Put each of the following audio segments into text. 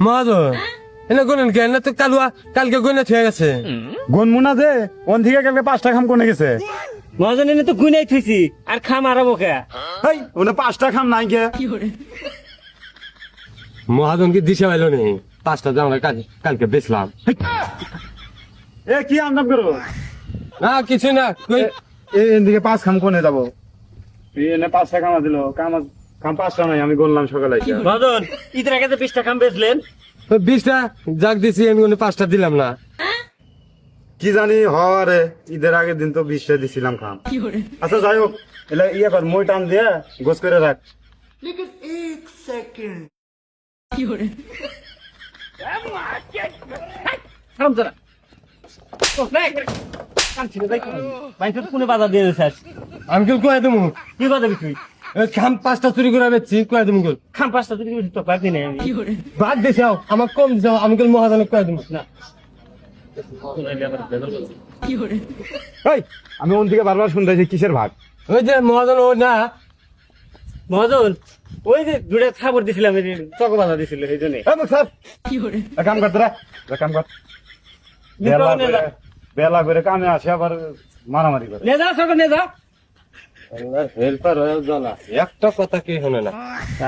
মহাজন এনে গুনেন কেন তো কালকে গুনে হয়ে গেছে। গনমুনা যে ওন থেকে কালকে 5টা খাম কোনে গেছে। মহাজন এনে তো গুনাই থুইছি আর খাম আরাবো কে? এই ওনে 5টা খাম নাই কে? মহাজন কি দিশা পাইল নি? 5টা যে আমরা কালকে বেচলাম। এ কি আন্দাম করো? না কিছু না, এদিকে 5 খাম কোনে যাব? এনে 5টা খাম দিল, খাম 5টা নাই, আমি গনলাম সকালে। মহাজন ঈদের আগে যে 20টা খাম বেচলেন, 20টা যাক দিছি আমি, 5টা দিলাম না। কি জানি হরে ঈদের আগের দিন তো 20টা দিছিলাম খাম। আচ্ছা যাই হোক, এলা ইয়া কর, মই টান দিয়ে গোছ করে রাখ। খাম তোরা কোনে বাজার দিয়ে দিছিস? আমি কেউ কয়ে দেবো কি কথা তুই? খাম 5টা চুরি করে বেচছি, কয়ে দেবো কেউ খাম 5টা তুই তো পাবি না আমি। বাদ দিছি আমার কম দিছে, আমি কেউ মহাজনক কয়ে দেবো না এই আমি ওন থেকে বারবার শুনতেছি কিসের ভাগ? ওই যে মহাজন ও না মহাজন ওই যে দুটা খাবার দিছিলাম, এই যে চকো বাজার দিছিল সেই জন্য। এই মুখ স্যার কাম কর তোরা, কাম কর। বেলা করে কামে আসে আবার মারামারি করে। নে যা চকো নে যা। হেল্পার হয়ে জানা একটা কথা কি শোনে না।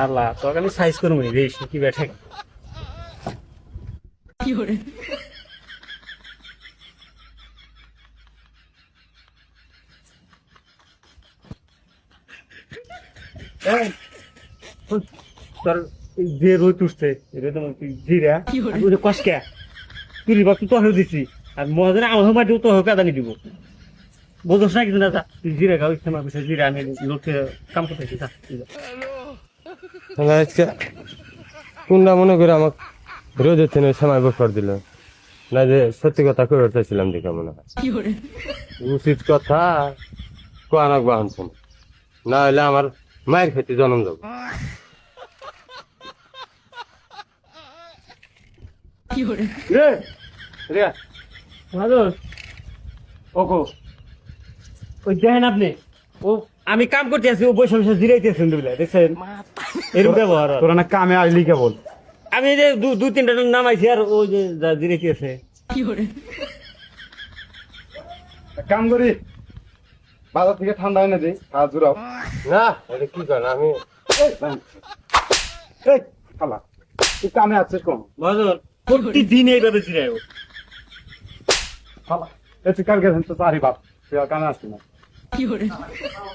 আল্লাহ তোর আমি সাইজ করবো রে কি বেঠে। তোর যে রোদ উঠছে এটা তো জিরা কষকে তুই বা তুই তহে দিছি আর মহাজনে আমার মাটি তো পেদানি দিব। বোঝস না কিছু না, তুই জিরা খাও ইচ্ছা আমার বিষয় জিরা আমি লোককে কাম করতেছি। আজকে কোনটা মনে করে আমাকে রোদের থেকে সময় বকর দিল না, যে সত্যি কথা কয়ে চাইছিলাম দেখে মনে হয় উচিত কথা কোয়ানক বাহন শোন, না হলে আমার মায়ের খেতে জন্ম দেবো। রে রে মহাজন ওকো ওই দেখেন আপনি, ও আমি কাম করতে আছি, ও বসে বসে জিরাইতেছেন দেখছেন এরকম ব্যবহার। তোরা না কামে আসলি কেবল। আমি যে দু তিনটা নামাইছি আর ওই যে জিরাইতেছে। কাম করি বাজার থেকে ঠান্ডা এনে দিই, হাত জুড়াও। না এটা কি করেন আমি এই খালা তুই কামে আছিস কম? মহাজন প্রতিদিন এইভাবে জিরাই ও। খালা এই তুই কালকে তো চারি বাপ, তুই আর কামে আসবি না।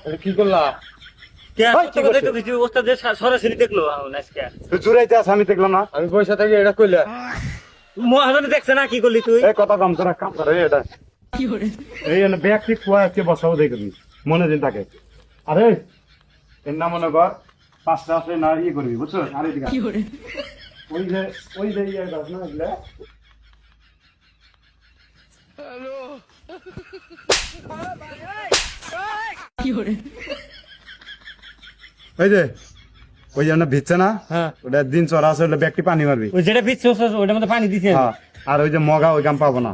এটা কি করলা? ওস্তাদ সরাসরি দেখলো আজকে তুই জুড়াইতে আস, আমি দেখলাম না। আমি পয়সা থেকে এটা কইলা মহাজনে দেখছে না কি করলি তুই? এই কথা কম, তোরা কাম করে এটা এই ব্যক্তি খোয়া আজকে বসাও দেখবি, মনে দিন থাকে। আরে এর নাম মনে কর 5টা আসলে না ইয়ে করবি, বুঝছো? আরে দিকে ওই যে ইয়ে গাছ না এগুলা। এই যে ওই জন্য ভিজছে না, হ্যাঁ ওটা দিন চড়া আছে, ওটা ব্যক্তি পানি মারবি। ওই যেটা পিচ্ছে ওটার মধ্যে পানি দিছে। হ্যাঁ, আর ওই যে মগা ওই কাম পাবো না,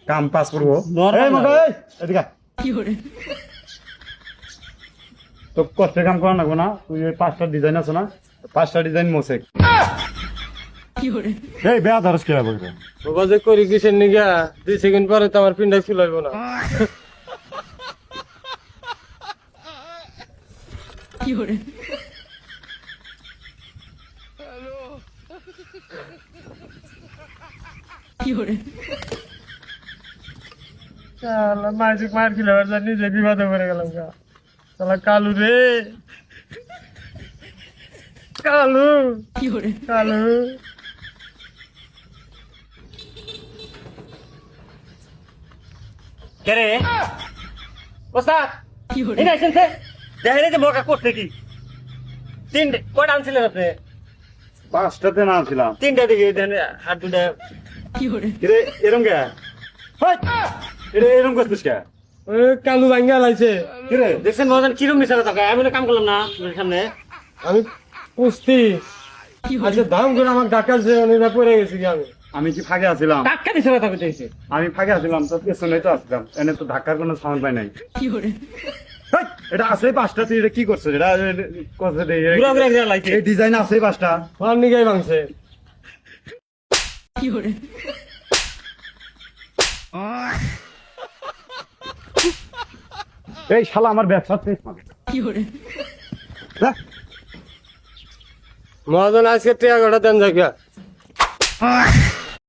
কাম পাস করবো। এই মগা, এই এদিকে তো কষ্টের কাম করা লাগবো না। তুই ওই 5টা ডিজাইন আছে না, 5টা ডিজাইন মোসেক। এই বেয়া ধরস কে বলবে? বাবা যে করি কিসের নিগা 2 সেকেন্ড পরে তো আমার পিন্ডাই ফুলাইবো না। মানসিক মার খেলে নিজে বিবাদে পড়ে গেলাম। কালু রে কালু কালু কে রে ওস্তাদ এই আইছেন সে দেখেন যে মগা করছে কি? তিনটে কয়টা আনছিলেন আপনি? 5টাতে না ছিলাম। 3টা দেখি দেখেন আর 2টা এরে এরম কে? হাই এরে এরম করছিস কে? কালু ভাঙ্গা লাইছে। কি রে দেখছেন মহাজন কিরম মিশারা থাকা? আমি কাম করলাম না আপনার সামনে। আমি পুষতি আচ্ছা দাম করে আমাকে ডাকার যে অনেকটা পড়ে গেছি কি আমি কি ফাঁকে আছিলাম? টাক্কা মিশারা থাকতে চাইছে। আমি ফাঁকে আছিলাম তো পেছনে তো আসলাম, এনে তো ধাক্কার কোনো সাউন্ড পাই নাই। হেই, এটা আছে 5টা, তুই এটা কি করছিস? এটা কথা দে, ঘুরা ঘুরা ঘুরা লাইছে এই ডিজাইন আছে 5টা। আমার নিগাই ভাঙছে। এই শালা আমার ব্যবসা শেষ মানে। হ্যাঁ? মহাজন আজকে টিয়া গোটা দেন জায়গা